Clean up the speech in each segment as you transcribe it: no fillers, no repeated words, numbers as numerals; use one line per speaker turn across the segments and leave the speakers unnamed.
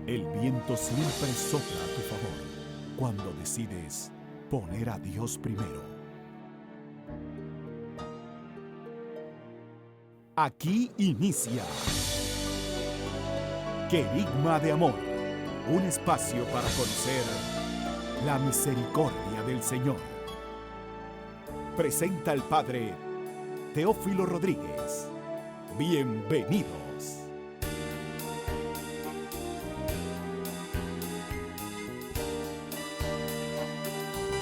El viento siempre sopla a tu favor cuando decides poner a Dios primero. Aquí inicia Querigma de Amor, un espacio para conocer la misericordia del Señor. Presenta el Padre Teófilo Rodríguez. Bienvenidos.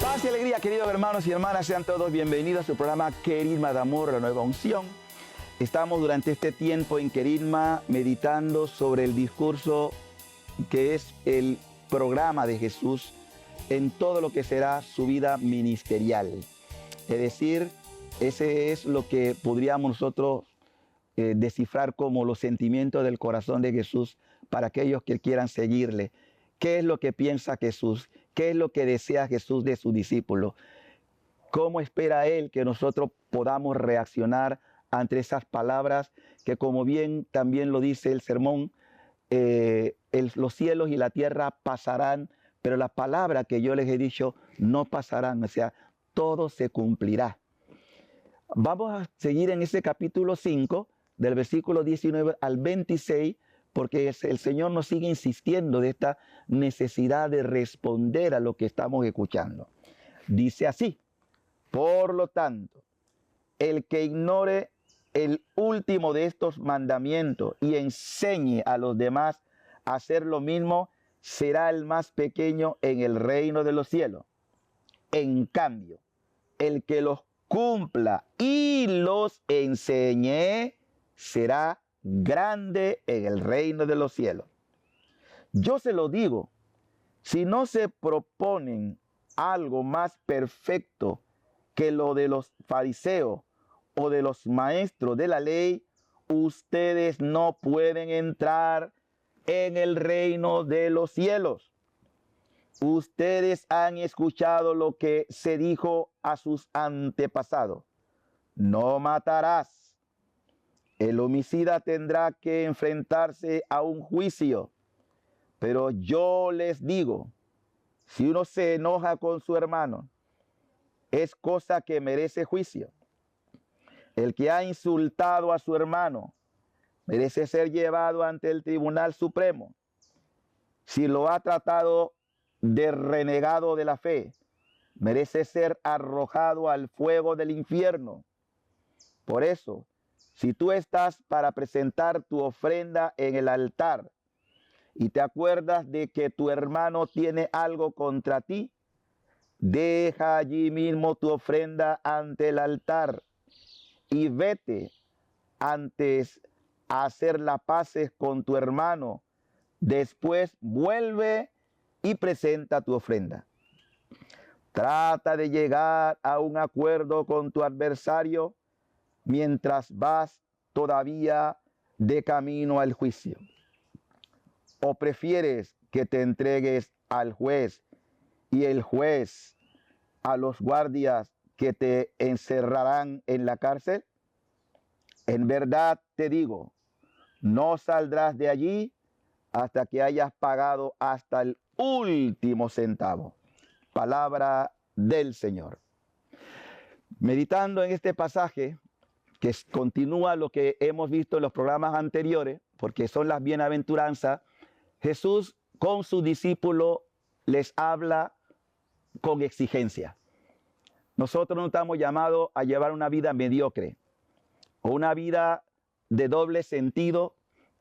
Paz y alegría, queridos hermanos y hermanas, sean todos bienvenidos a su programa Querigma de Amor, la nueva unción. Estamos durante este tiempo en Querigma meditando sobre el discurso que es el programa de Jesús en todo lo que será su vida ministerial. Es decir, ese es lo que podríamos nosotros descifrar como los sentimientos del corazón de Jesús para aquellos que quieran seguirle. ¿Qué es lo que piensa Jesús? ¿Qué es lo que desea Jesús de sus discípulos? ¿Cómo espera Él que nosotros podamos reaccionar ante esas palabras que, como bien también lo dice el sermón, los cielos y la tierra pasarán, pero la palabra que yo les he dicho no pasarán, o sea, todo se cumplirá. Vamos a seguir en ese capítulo 5, del versículo 19 al 26, porque el Señor nos sigue insistiendo de esta necesidad de responder a lo que estamos escuchando. Dice así: por lo tanto, el que ignore el último de estos mandamientos y enseñe a los demás a hacer lo mismo, será el más pequeño en el reino de los cielos. En cambio, el que los cumpla y los enseñe, será grande en el reino de los cielos. Yo se lo digo, si no se proponen algo más perfecto que lo de los fariseos o de los maestros de la ley, ustedes no pueden entrar en el reino de los cielos. Ustedes han escuchado lo que se dijo a sus antepasados: no matarás. El homicida tendrá que enfrentarse a un juicio. Pero yo les digo, si uno se enoja con su hermano, es cosa que merece juicio. El que ha insultado a su hermano merece ser llevado ante el Tribunal Supremo. Si lo ha tratado de renegado de la fe, merece ser arrojado al fuego del infierno. Por eso, si tú estás para presentar tu ofrenda en el altar y te acuerdas de que tu hermano tiene algo contra ti, deja allí mismo tu ofrenda ante el altar y vete antes a hacer las paces con tu hermano. Después vuelve y presenta tu ofrenda. Trata de llegar a un acuerdo con tu adversario mientras vas todavía de camino al juicio. ¿O prefieres que te entregues al juez y el juez a los guardias que te encerrarán en la cárcel? En verdad te digo, no saldrás de allí hasta que hayas pagado hasta el último centavo. Palabra del Señor. Meditando en este pasaje, que continúa lo que hemos visto en los programas anteriores, porque son las bienaventuranzas, Jesús con sus discípulos les habla con exigencia. Nosotros no estamos llamados a llevar una vida mediocre o una vida de doble sentido,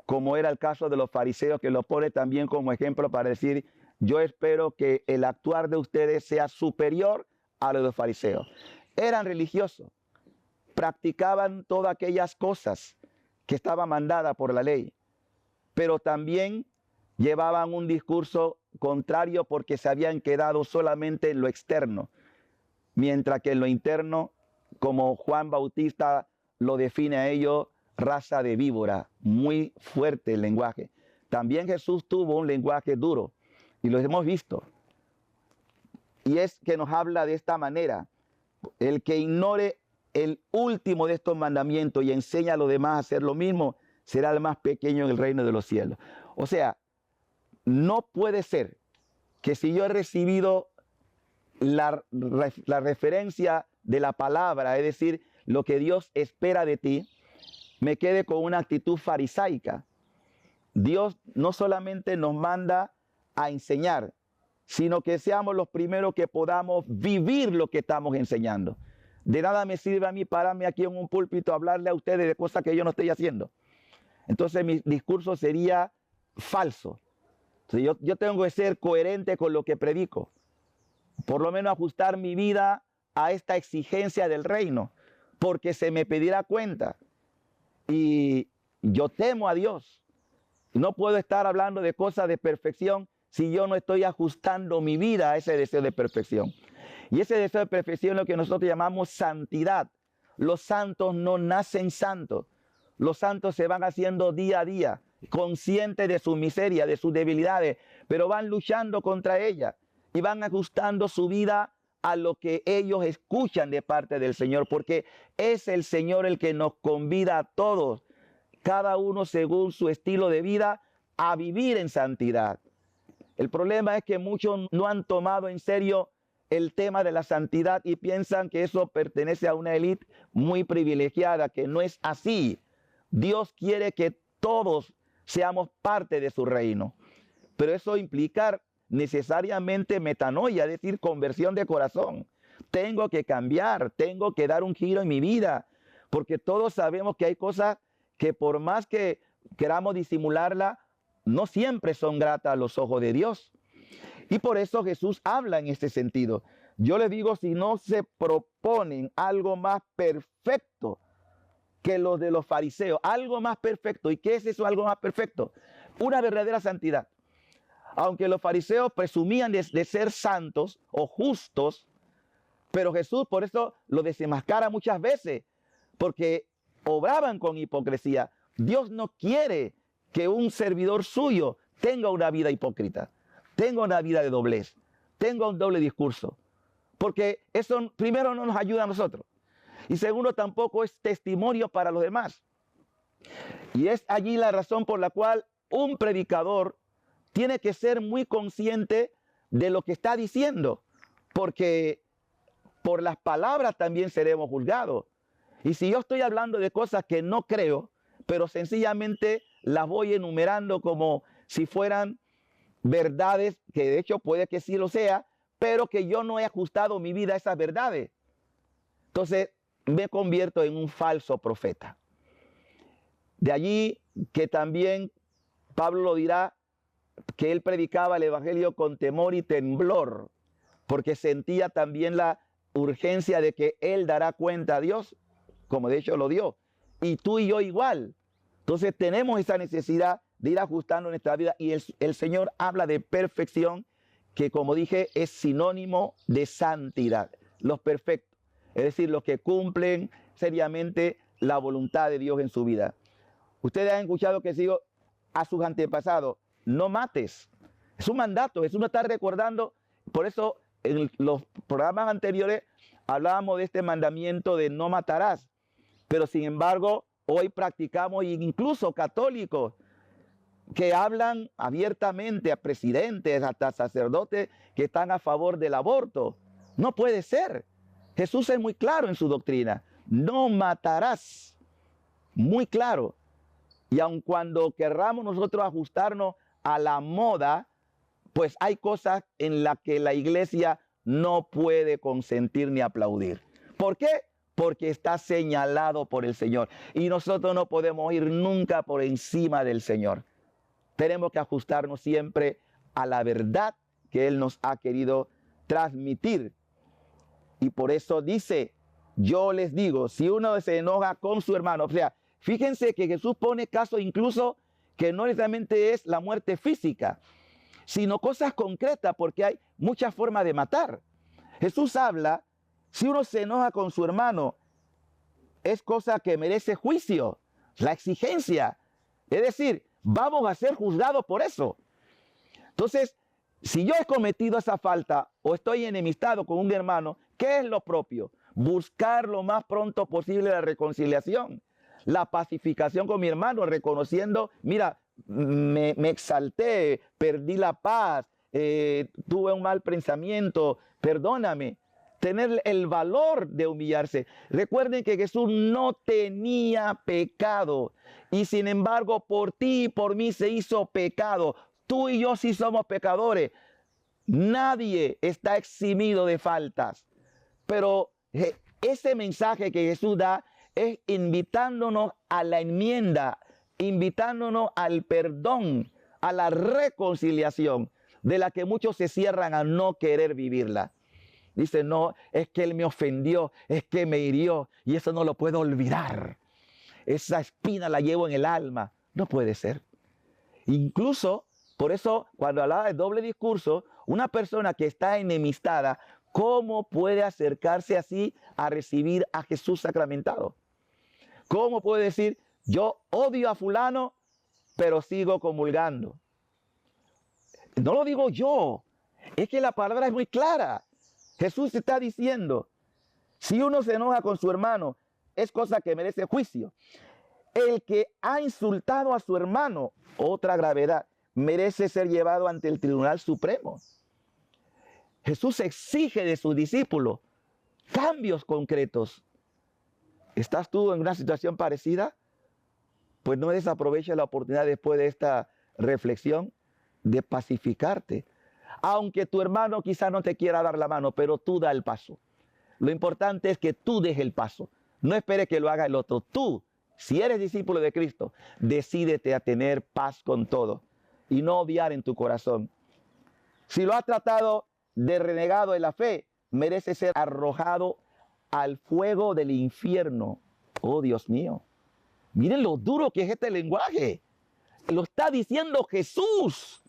como era el caso de los fariseos, que lo pone también como ejemplo para decir: yo espero que el actuar de ustedes sea superior a lo de los fariseos. Eran religiosos, practicaban todas aquellas cosas que estaban mandadas por la ley, pero también llevaban un discurso contrario porque se habían quedado solamente en lo externo, mientras que en lo interno, como Juan Bautista lo define a ellos, raza de víbora, muy fuerte el lenguaje. También Jesús tuvo un lenguaje duro y lo hemos visto. Y es que nos habla de esta manera: el que ignore el último de estos mandamientos y enseña a los demás a hacer lo mismo, será el más pequeño en el reino de los cielos. O sea, no puede ser que si yo he recibido la referencia de la palabra, es decir, lo que Dios espera de ti, me quede con una actitud farisaica. Dios no solamente nos manda a enseñar, sino que seamos los primeros que podamos vivir lo que estamos enseñando. De nada me sirve a mí pararme aquí en un púlpito a hablarle a ustedes de cosas que yo no estoy haciendo. Entonces mi discurso sería falso. Entonces, yo tengo que ser coherente con lo que predico. Por lo menos ajustar mi vida a esta exigencia del reino, porque se me pedirá cuenta. Y yo temo a Dios. No puedo estar hablando de cosas de perfección si yo no estoy ajustando mi vida a ese deseo de perfección. Y ese deseo de perfección es lo que nosotros llamamos santidad. Los santos no nacen santos. Los santos se van haciendo día a día, conscientes de su miseria, de sus debilidades, pero van luchando contra ellas y van ajustando su vida a lo que ellos escuchan de parte del Señor, porque es el Señor el que nos convida a todos, cada uno según su estilo de vida, a vivir en santidad. El problema es que muchos no han tomado en serio el tema de la santidad y piensan que eso pertenece a una élite muy privilegiada, que no es así. Dios quiere que todos seamos parte de su reino, pero eso implica necesariamente metanoia, es decir, conversión de corazón. Tengo que cambiar, tengo que dar un giro en mi vida, porque todos sabemos que hay cosas que por más que queramos disimularla, no siempre son gratas a los ojos de Dios. Y por eso Jesús habla en este sentido. Yo les digo, si no se proponen algo más perfecto que los de los fariseos, algo más perfecto. ¿Y qué es eso, algo más perfecto? Una verdadera santidad. Aunque los fariseos presumían de ser santos o justos, pero Jesús por eso lo desenmascara muchas veces, porque obraban con hipocresía. Dios no quiere que un servidor suyo tenga una vida hipócrita, tenga una vida de doblez, tenga un doble discurso, porque eso primero no nos ayuda a nosotros y segundo tampoco es testimonio para los demás. Y es allí la razón por la cual un predicador tiene que ser muy consciente de lo que está diciendo, porque por las palabras también seremos juzgados. Y si yo estoy hablando de cosas que no creo, pero sencillamente las voy enumerando como si fueran verdades, que de hecho puede que sí lo sea, pero que yo no he ajustado mi vida a esas verdades, entonces me convierto en un falso profeta. De allí que también Pablo lo dirá, que él predicaba el evangelio con temor y temblor, porque sentía también la urgencia de que él dará cuenta a Dios, como de hecho lo dio, y tú y yo igual. Entonces tenemos esa necesidad de ir ajustando nuestra vida y el Señor habla de perfección, que como dije es sinónimo de santidad, los perfectos, es decir, los que cumplen seriamente la voluntad de Dios en su vida. Ustedes han escuchado que sigo a sus antepasados, no mates, es un mandato, Jesús nos está recordando, por eso en los programas anteriores hablábamos de este mandamiento de no matarás, pero sin embargo hoy practicamos, incluso católicos, que hablan abiertamente a presidentes, hasta sacerdotes que están a favor del aborto. No puede ser. Jesús es muy claro en su doctrina. No matarás. Muy claro. Y aun cuando querramos nosotros ajustarnos a la moda, pues hay cosas en las que la iglesia no puede consentir ni aplaudir. ¿Por qué? Porque está señalado por el Señor. Y nosotros no podemos ir nunca por encima del Señor. Tenemos que ajustarnos siempre a la verdad que Él nos ha querido transmitir. Y por eso dice, yo les digo, si uno se enoja con su hermano, o sea, fíjense que Jesús pone caso incluso que no necesariamente es la muerte física, sino cosas concretas, porque hay muchas formas de matar. Jesús habla, si uno se enoja con su hermano, es cosa que merece juicio, la exigencia. Es decir, vamos a ser juzgados por eso. Entonces, si yo he cometido esa falta o estoy enemistado con un hermano, ¿qué es lo propio? Buscar lo más pronto posible la reconciliación, la pacificación con mi hermano, reconociendo, mira, me exalté, perdí la paz, tuve un mal pensamiento, perdóname. Tener el valor de humillarse. Recuerden que Jesús no tenía pecado y sin embargo por ti y por mí se hizo pecado. Tú y yo sí somos pecadores. Nadie está eximido de faltas. Pero ese mensaje que Jesús da es invitándonos a la enmienda, invitándonos al perdón, a la reconciliación, de la que muchos se cierran a no querer vivirla. Dice, no, es que él me ofendió, es que me hirió y eso no lo puedo olvidar. Esa espina la llevo en el alma. No puede ser. Incluso, por eso, cuando hablaba de doble discurso, una persona que está enemistada, ¿cómo puede acercarse así a recibir a Jesús sacramentado? ¿Cómo puede decir, yo odio a fulano, pero sigo comulgando? No lo digo yo, es que la palabra es muy clara. Jesús está diciendo, si uno se enoja con su hermano, es cosa que merece juicio. El que ha insultado a su hermano, otra gravedad, merece ser llevado ante el Tribunal Supremo. Jesús exige de sus discípulos cambios concretos. ¿Estás tú en una situación parecida? Pues no desaproveches la oportunidad después de esta reflexión de pacificarte. Aunque tu hermano quizá no te quiera dar la mano, pero tú da el paso. Lo importante es que tú dejes el paso. No esperes que lo haga el otro. Tú, si eres discípulo de Cristo, decídete a tener paz con todo y no odiar en tu corazón. Si lo has tratado de renegado de la fe, merece ser arrojado al fuego del infierno. Oh, Dios mío. Miren lo duro que es este lenguaje. Lo está diciendo Jesús.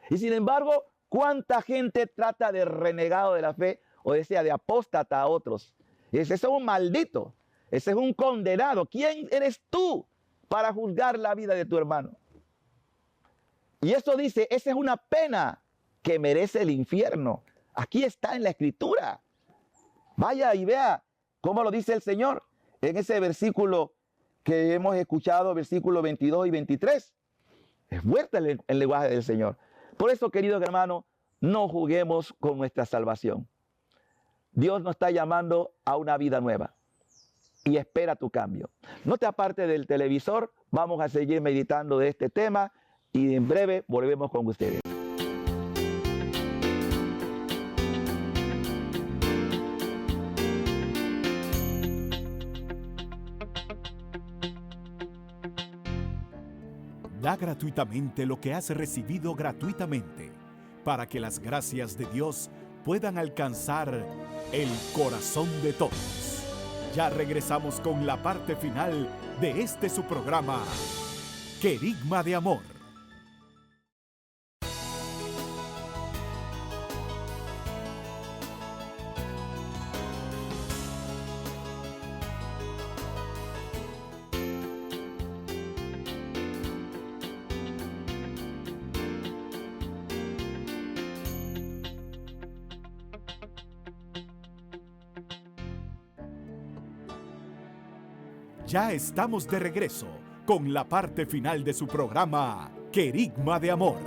Y sin embargo, ¿cuánta gente trata de renegado de la fe o decía de apóstata a otros? Ese es un maldito, ese es un condenado. ¿Quién eres tú para juzgar la vida de tu hermano? Y esto dice, esa es una pena que merece el infierno. Aquí está en la Escritura. Vaya y vea cómo lo dice el Señor en ese versículo que hemos escuchado, versículos 22 y 23. Es fuerte el lenguaje del Señor. Por eso, queridos hermanos, no juguemos con nuestra salvación. Dios nos está llamando a una vida nueva y espera tu cambio. No te apartes del televisor, vamos a seguir meditando de este tema y en breve volvemos con ustedes.
Da gratuitamente lo que has recibido gratuitamente, para que las gracias de Dios puedan alcanzar el corazón de todos. Ya regresamos con la parte final de este su programa, Querigma de Amor. Ya estamos de regreso con la parte final de su programa, Querigma de Amor.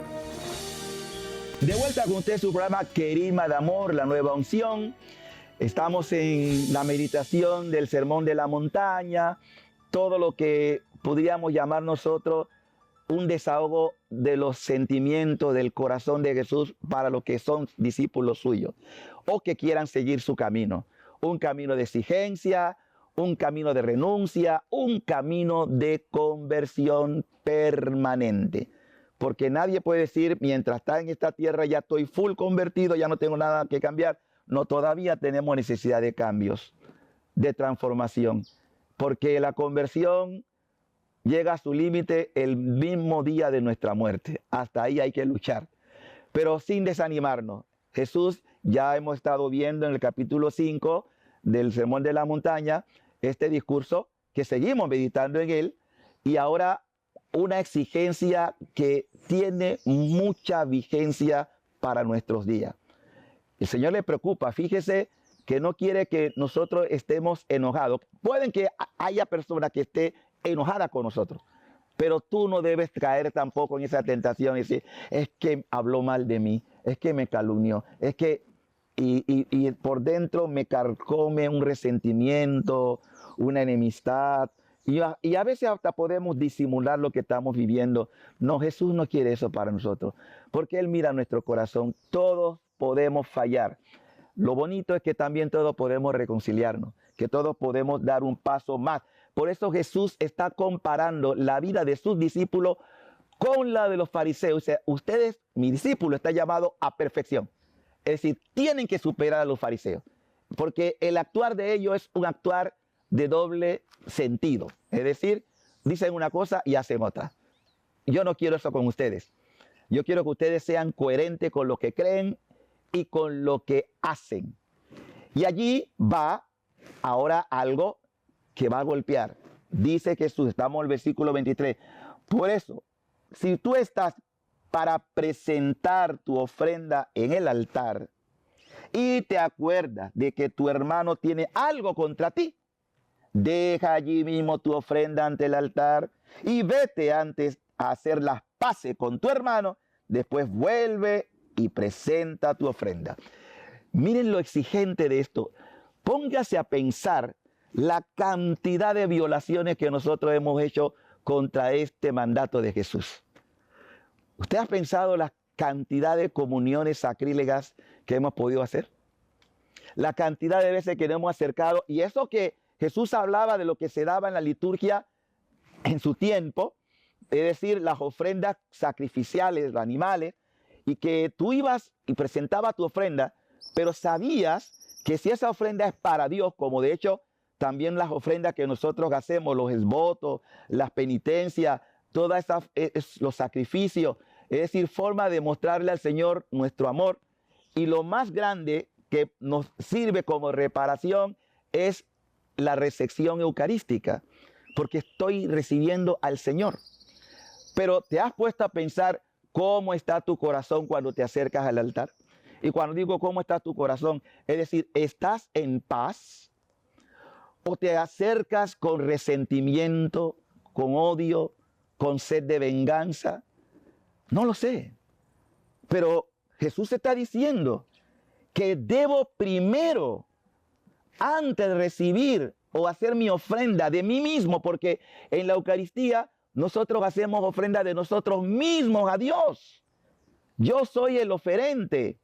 De vuelta con usted su programa Querigma de Amor, la nueva unción. Estamos en la meditación del Sermón de la Montaña, todo lo que podríamos llamar nosotros un desahogo de los sentimientos del corazón de Jesús para los que son discípulos suyos o que quieran seguir su camino. Un camino de exigencia, un camino de renuncia, un camino de conversión permanente. Porque nadie puede decir, mientras está en esta tierra ya estoy full convertido, ya no tengo nada que cambiar. No, todavía tenemos necesidad de cambios, de transformación. Porque la conversión llega a su límite el mismo día de nuestra muerte. Hasta ahí hay que luchar. Pero sin desanimarnos. Jesús, ya hemos estado viendo en el capítulo 5 del Sermón de la Montaña, este discurso que seguimos meditando en él, y ahora una exigencia que tiene mucha vigencia para nuestros días. El Señor le preocupa, fíjese que no quiere que nosotros estemos enojados. Pueden que haya personas que estén enojadas con nosotros, Pero tú no debes caer tampoco en esa tentación y decir, es que habló mal de mí, es que me calumnió, es que y por dentro me carcome un resentimiento, una enemistad. Y a veces hasta podemos disimular lo que estamos viviendo. No, Jesús no quiere eso para nosotros, porque Él mira nuestro corazón. Todos podemos fallar. Lo bonito es que también todos podemos reconciliarnos, que todos podemos dar un paso más. Por eso Jesús está comparando la vida de sus discípulos con la de los fariseos. O sea, ustedes, mi discípulo, está llamado a perfección. Es decir, tienen que superar a los fariseos, porque el actuar de ellos es un actuar de doble sentido. Es decir, dicen una cosa y hacen otra. Yo no quiero eso con ustedes. Yo quiero que ustedes sean coherentes con lo que creen y con lo que hacen. Y allí va ahora algo que va a golpear. Dice Jesús, estamos en el versículo 23. Por eso, si tú estás para presentar tu ofrenda en el altar y te acuerdas de que tu hermano tiene algo contra ti, deja allí mismo tu ofrenda ante el altar y vete antes a hacer las paces con tu hermano. Después vuelve y presenta tu ofrenda. Miren lo exigente de esto. Póngase a pensar la cantidad de violaciones que nosotros hemos hecho contra este mandato de Jesús. ¿Usted ha pensado la cantidad de comuniones sacrílegas que hemos podido hacer? La cantidad de veces que nos hemos acercado. Y eso que Jesús hablaba de lo que se daba en la liturgia en su tiempo, es decir, las ofrendas sacrificiales, animales, y que tú ibas y presentabas tu ofrenda, pero sabías que si esa ofrenda es para Dios, como de hecho también las ofrendas que nosotros hacemos, los esvotos, las penitencias, todos los sacrificios, es decir, forma de mostrarle al Señor nuestro amor. Y lo más grande que nos sirve como reparación es la recepción eucarística, porque estoy recibiendo al Señor. Pero ¿te has puesto a pensar cómo está tu corazón cuando te acercas al altar? Y cuando digo cómo está tu corazón, es decir, ¿estás en paz? ¿O te acercas con resentimiento, con odio, con sed de venganza? No lo sé. Pero Jesús está diciendo que debo primero, antes de recibir o hacer mi ofrenda de mí mismo, porque en la Eucaristía nosotros hacemos ofrenda de nosotros mismos a Dios. Yo soy el oferente.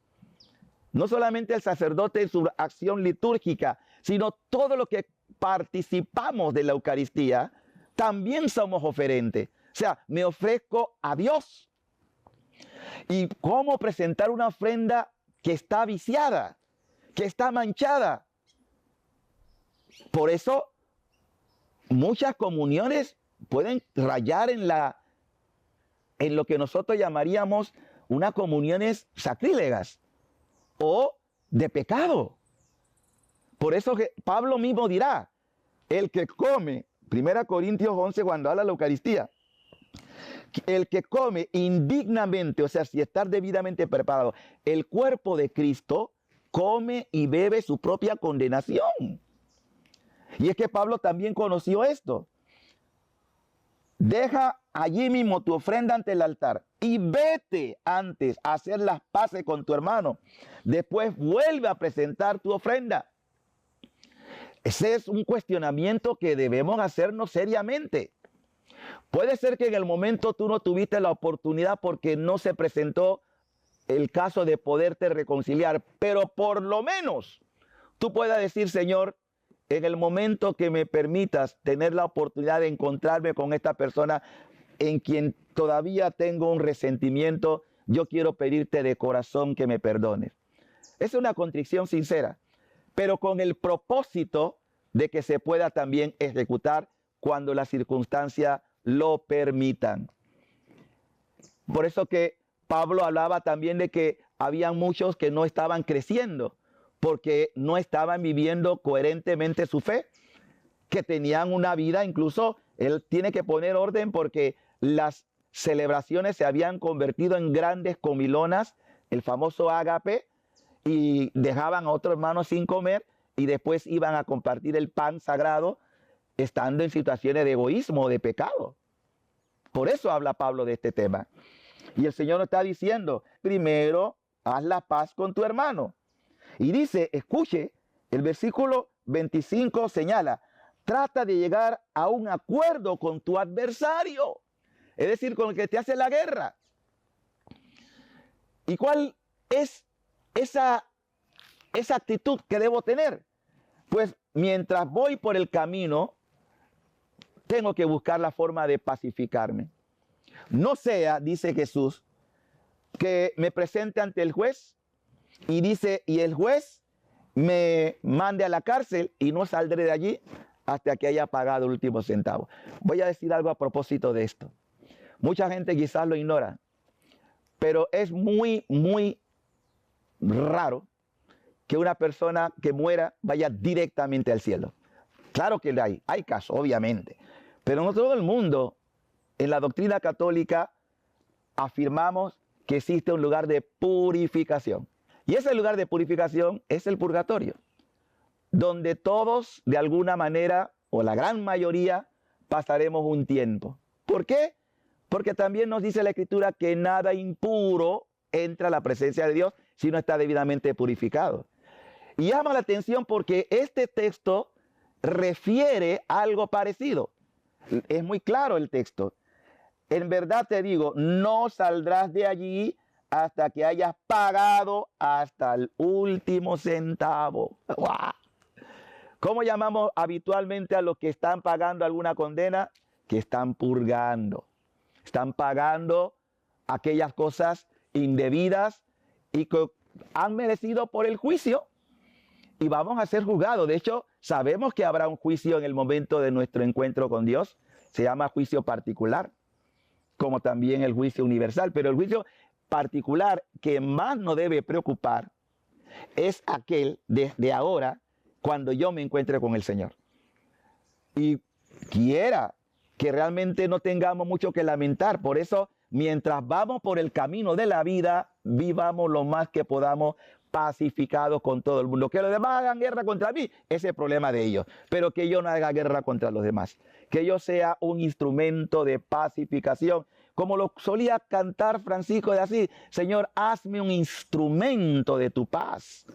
No solamente el sacerdote en su acción litúrgica, sino todo lo que participamos de la Eucaristía, también somos oferentes. O sea, me ofrezco a Dios. ¿Y cómo presentar una ofrenda que está viciada, que está manchada? Por eso, muchas comuniones pueden rayar en lo que nosotros llamaríamos unas comuniones sacrílegas o de pecado. Por eso que Pablo mismo dirá, el que come, 1 Corintios 11 cuando habla de la Eucaristía, el que come indignamente, o sea, si está debidamente preparado, el cuerpo de Cristo, come y bebe su propia condenación. Y es que Pablo también conoció esto. Deja allí mismo tu ofrenda ante el altar y vete antes a hacer las paces con tu hermano. Después vuelve a presentar tu ofrenda. Ese es un cuestionamiento que debemos hacernos seriamente. Puede ser que en el momento tú no tuviste la oportunidad porque no se presentó el caso de poderte reconciliar, pero por lo menos tú puedas decir, Señor, en el momento que me permitas tener la oportunidad de encontrarme con esta persona en quien todavía tengo un resentimiento, yo quiero pedirte de corazón que me perdones. Es una contrición sincera, pero con el propósito de que se pueda también ejecutar cuando las circunstancias lo permitan. Por eso que Pablo hablaba también de que había muchos que no estaban creciendo, porque no estaban viviendo coherentemente su fe, que tenían una vida, incluso él tiene que poner orden porque las celebraciones se habían convertido en grandes comilonas, el famoso ágape, y dejaban a otros hermanos sin comer y después iban a compartir el pan sagrado estando en situaciones de egoísmo o de pecado. Por eso habla Pablo de este tema. Y el Señor nos está diciendo, primero, haz la paz con tu hermano. Y dice, escuche, el versículo 25 señala, trata de llegar a un acuerdo con tu adversario, es decir, con el que te hace la guerra. ¿Y cuál es esa actitud que debo tener? Pues mientras voy por el camino, tengo que buscar la forma de pacificarme. No sea, dice Jesús, que me presente ante el juez y dice, y el juez me mande a la cárcel y no saldré de allí hasta que haya pagado el último centavo. Voy a decir algo a propósito de esto. Mucha gente quizás lo ignora, pero es muy, muy raro que una persona que muera vaya directamente al cielo. Claro que hay casos, obviamente, pero no todo el mundo. En la doctrina católica afirmamos que existe un lugar de purificación. Y ese lugar de purificación es el purgatorio, donde todos, de alguna manera, o la gran mayoría, pasaremos un tiempo. ¿Por qué? Porque también nos dice la Escritura que nada impuro entra a la presencia de Dios si no está debidamente purificado. Y llama la atención porque este texto refiere a algo parecido. Es muy claro el texto. En verdad te digo, no saldrás de allí hasta que hayas pagado hasta el último centavo. ¡Wow! ¿Cómo llamamos habitualmente a los que están pagando alguna condena? Que están purgando. Están pagando aquellas cosas indebidas y que han merecido por el juicio. Y vamos a ser juzgados. De hecho, sabemos que habrá un juicio en el momento de nuestro encuentro con Dios. Se llama juicio particular, como también el juicio universal. Pero el juicio particular que más nos debe preocupar es aquel desde ahora, cuando yo me encuentre con el Señor. Y quiera que realmente no tengamos mucho que lamentar. Por eso, mientras vamos por el camino de la vida, vivamos lo más que podamos pacificados con todo el mundo. Que los demás hagan guerra contra mí, ese es el problema de ellos. Pero que yo no haga guerra contra los demás. Que yo sea un instrumento de pacificación. Como lo solía cantar Francisco de Asís, Señor, hazme un instrumento de tu paz.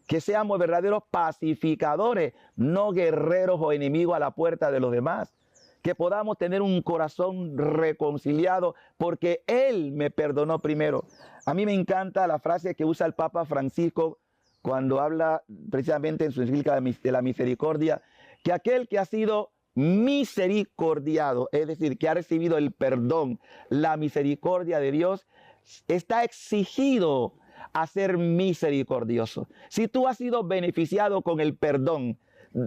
Que seamos verdaderos pacificadores, no guerreros o enemigos a la puerta de los demás. Que podamos tener un corazón reconciliado porque Él me perdonó primero. A mí me encanta la frase que usa el Papa Francisco cuando habla precisamente en su encíclica de la misericordia, que aquel que ha sido misericordiado, es decir, que ha recibido el perdón, la misericordia de Dios, está exigido a ser misericordioso. Si tú has sido beneficiado con el perdón,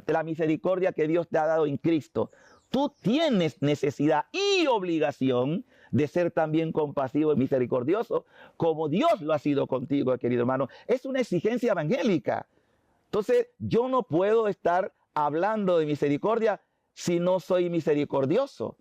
la misericordia que Dios te ha dado en Cristo, tú tienes necesidad y obligación de ser también compasivo y misericordioso, como Dios lo ha sido contigo, querido hermano. Es una exigencia evangélica. Entonces, yo no puedo estar hablando de misericordia si no soy misericordioso,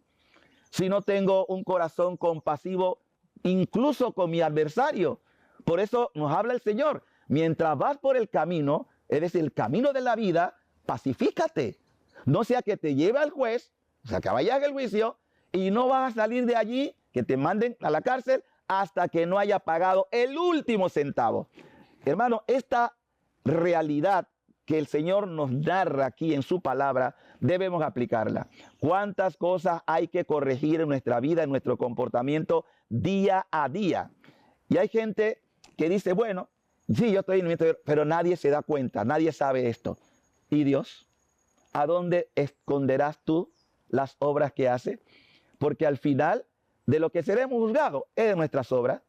si no tengo un corazón compasivo, incluso con mi adversario. Por eso nos habla el Señor. Mientras vas por el camino, es decir, el camino de la vida, pacifícate. No sea que te lleve al juez, o sea, que vayas al juicio y no vas a salir de allí, que te manden a la cárcel hasta que no haya pagado el último centavo. Hermano, esta realidad que el Señor nos narra aquí en su palabra, debemos aplicarla. ¿Cuántas cosas hay que corregir en nuestra vida, en nuestro comportamiento día a día? Y hay gente que dice, bueno, sí, yo estoy en el momento, pero nadie se da cuenta, nadie sabe esto. ¿Y Dios? ¿A dónde esconderás tú las obras que hace? Porque al final de lo que seremos juzgados es de nuestras obras.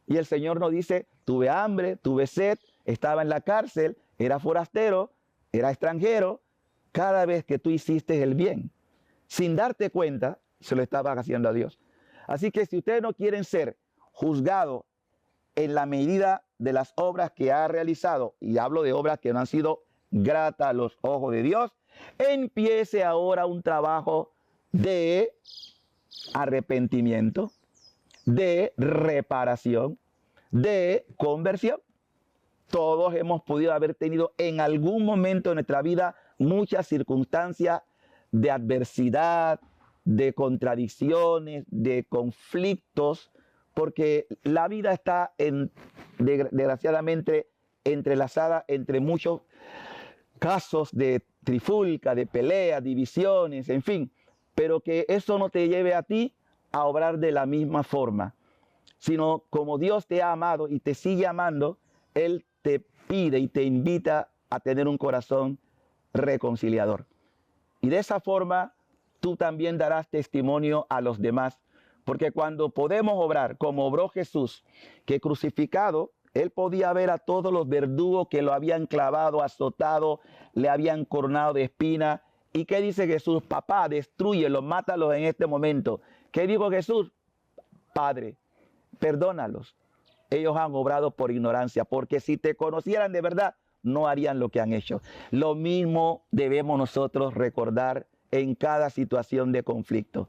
Y el Señor nos dice, tuve hambre, tuve sed, estaba en la cárcel, era forastero, era extranjero. Cada vez que tú hiciste el bien, sin darte cuenta, se lo estabas haciendo a Dios. Así que si ustedes no quieren ser juzgados en la medida de las obras que ha realizado, y hablo de obras que no han sido gratas a los ojos de Dios, empiece ahora un trabajo de arrepentimiento, de reparación, de conversión. Todos hemos podido haber tenido en algún momento de nuestra vida muchas circunstancias de adversidad, de contradicciones, de conflictos, porque la vida está desgraciadamente entrelazada entre muchos casos de trifulca, de peleas, divisiones, en fin, pero que eso no te lleve a ti a obrar de la misma forma, sino como Dios te ha amado y te sigue amando, Él te pide y te invita a tener un corazón reconciliador. Y de esa forma tú también darás testimonio a los demás, porque cuando podemos obrar como obró Jesús, que crucificado, Él podía ver a todos los verdugos que lo habían clavado, azotado, le habían coronado de espina. ¿Y qué dice Jesús? Papá, destrúyelos, mátalos en este momento. ¿Qué dijo Jesús? Padre, perdónalos. Ellos han obrado por ignorancia, porque si te conocieran de verdad, no harían lo que han hecho. Lo mismo debemos nosotros recordar en cada situación de conflicto.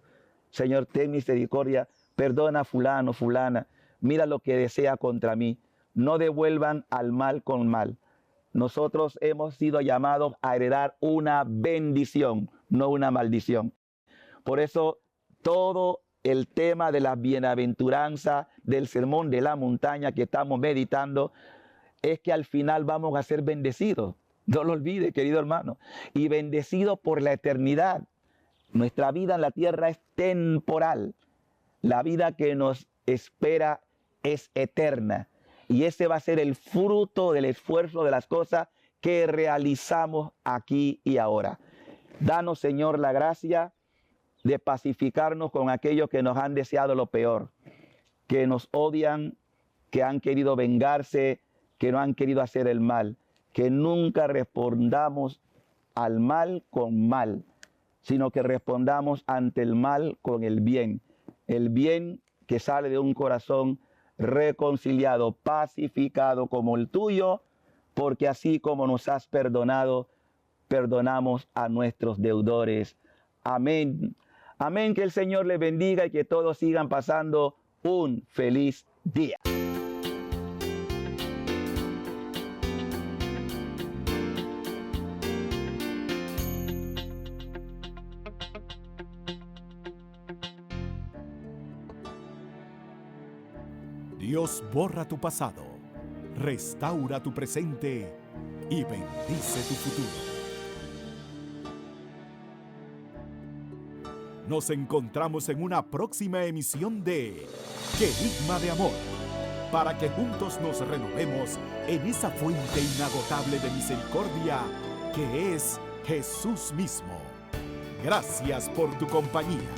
Señor, ten misericordia, perdona a fulano, fulana, mira lo que desea contra mí. No devuelvan al mal con mal. Nosotros hemos sido llamados a heredar una bendición, no una maldición. Por eso todo el tema de la bienaventuranza, del sermón de la montaña que estamos meditando, es que al final vamos a ser bendecidos. No lo olvide, querido hermano. Y bendecidos por la eternidad. Nuestra vida en la tierra es temporal. La vida que nos espera es eterna. Y ese va a ser el fruto del esfuerzo de las cosas que realizamos aquí y ahora. Danos, Señor, la gracia de pacificarnos con aquellos que nos han deseado lo peor, que nos odian, que han querido vengarse, que no han querido hacer el mal. Que nunca respondamos al mal con mal, sino que respondamos ante el mal con el bien que sale de un corazón reconciliado, pacificado como el tuyo, porque así como nos has perdonado, perdonamos a nuestros deudores. Amén. Amén, que el Señor les bendiga y que todos sigan pasando un feliz día.
Dios borra tu pasado, restaura tu presente y bendice tu futuro. Nos encontramos en una próxima emisión de Querigma de Amor, para que juntos nos renovemos en esa fuente inagotable de misericordia que es Jesús mismo. Gracias por tu compañía.